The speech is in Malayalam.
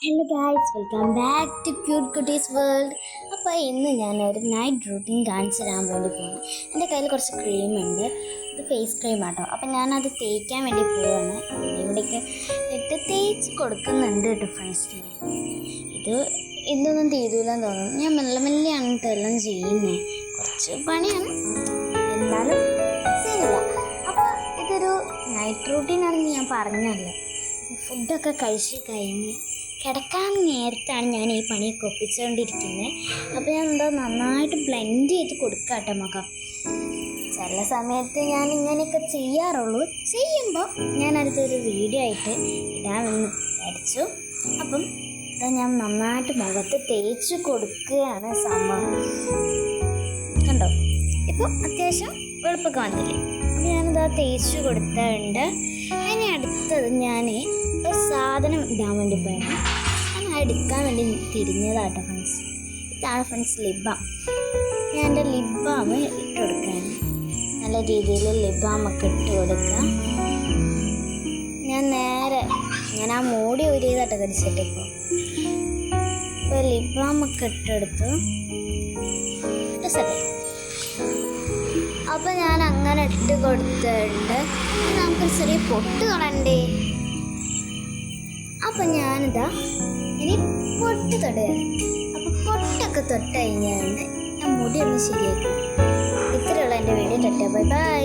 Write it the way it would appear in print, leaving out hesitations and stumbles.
Hello guys, welcome back to cute കുട്ടീസ് വേൾഡ്. അപ്പോൾ ഇന്ന് ഞാനൊരു നൈറ്റ് റൂട്ടീൻ കാണിച്ചു തരാൻ വേണ്ടി പോകുന്നു. എൻ്റെ കയ്യിൽ കുറച്ച് ക്രീമുണ്ട്. ഇത് ഫേസ് ക്രീം ആട്ടോ. അപ്പം ഞാനത് തേക്കാൻ വേണ്ടി പോവാണ്. ഇവിടേക്ക് ഇട്ട് തേച്ച് കൊടുക്കുന്നുണ്ട് കേട്ടോ ഫ്രണ്ട്സിന്. ഇതൊന്നും തീരൂലെന്ന് തോന്നുന്നു. ഞാൻ മെല്ലെ മെല്ലെയാണ് കേട്ടോ എല്ലാം ചെയ്യുന്നത്. കുറച്ച് പണിയാണ്, എന്നാലും ശരിയില്ല. അപ്പോൾ ഇതൊരു നൈറ്റ് റൂട്ടീനാണെന്ന് ഞാൻ പറഞ്ഞല്ലോ. ഫുഡൊക്കെ കഴിച്ച് കഴിഞ്ഞ് കിടക്കാൻ നേരത്താണ് ഞാൻ ഈ പണിയൊക്കെ ഒപ്പിച്ചുകൊണ്ടിരിക്കുന്നത്. അപ്പോൾ ഞാൻ നന്നായിട്ട് ബ്ലെൻഡ് ചെയ്ത് കൊടുക്കാം കേട്ടോ മുഖം. ചില സമയത്ത് ഞാൻ ഇങ്ങനെയൊക്കെ ചെയ്യാറുള്ളൂ. ചെയ്യുമ്പോൾ ഞാൻ അടുത്തൊരു വീഡിയോ ആയിട്ട് ഇടാമെന്ന് വിചാരിച്ചു. അപ്പം ഞാൻ നന്നായിട്ട് മുഖത്ത് തേച്ച് കൊടുക്കുകയാണ് സംഭവം. കണ്ടോ, ഇപ്പോൾ അത്യാവശ്യം വെളുപ്പൊക്കെ വന്നില്ലേ. അപ്പോൾ ഞാനിതാ തേച്ച് കൊടുത്തിട്ടുണ്ട്. അതിന് അടുത്തത് ഞാൻ ഒരു സാധനം ഇടാൻ വേണ്ടി പോയത്. ഞാൻ എടുക്കാൻ വേണ്ടി തിരിഞ്ഞതാട്ടോ ഫ്രണ്ട്സ്. ഇതാണ് ഫ്രണ്ട്സ് ലിപ് ബാം. ഞാൻ എൻ്റെ ലിപ് ബാം ഇട്ട് കൊടുക്കുകയാണ്. നല്ല രീതിയിൽ ലിപ് ബാമൊക്കെ ഇട്ട് കൊടുക്കുക. ഞാൻ ആ മൂടി ഊരിയതാട്ടോ കടിച്ചിട്ട്. ഇപ്പോൾ ലിപ് ബാമൊക്കെ ഇട്ടെടുത്തു. അപ്പോൾ ഞാൻ അങ്ങനെ ഇട്ട് കൊടുത്തിട്ടുണ്ട്. നമുക്കൊരു ചെറിയ പൊട്ട് കളണ്ടേ. അപ്പം ഞാനിതാ ഇനി പൊട്ട് തൊടുകയാണ്. അപ്പോൾ പൊട്ടൊക്കെ തൊട്ട് കഴിഞ്ഞാൽ ഞാൻ മുടി ഒന്ന് ശരിയാക്കി. ഇത്രയുള്ള എൻ്റെ വീഡിയോ. Tata, bye bye.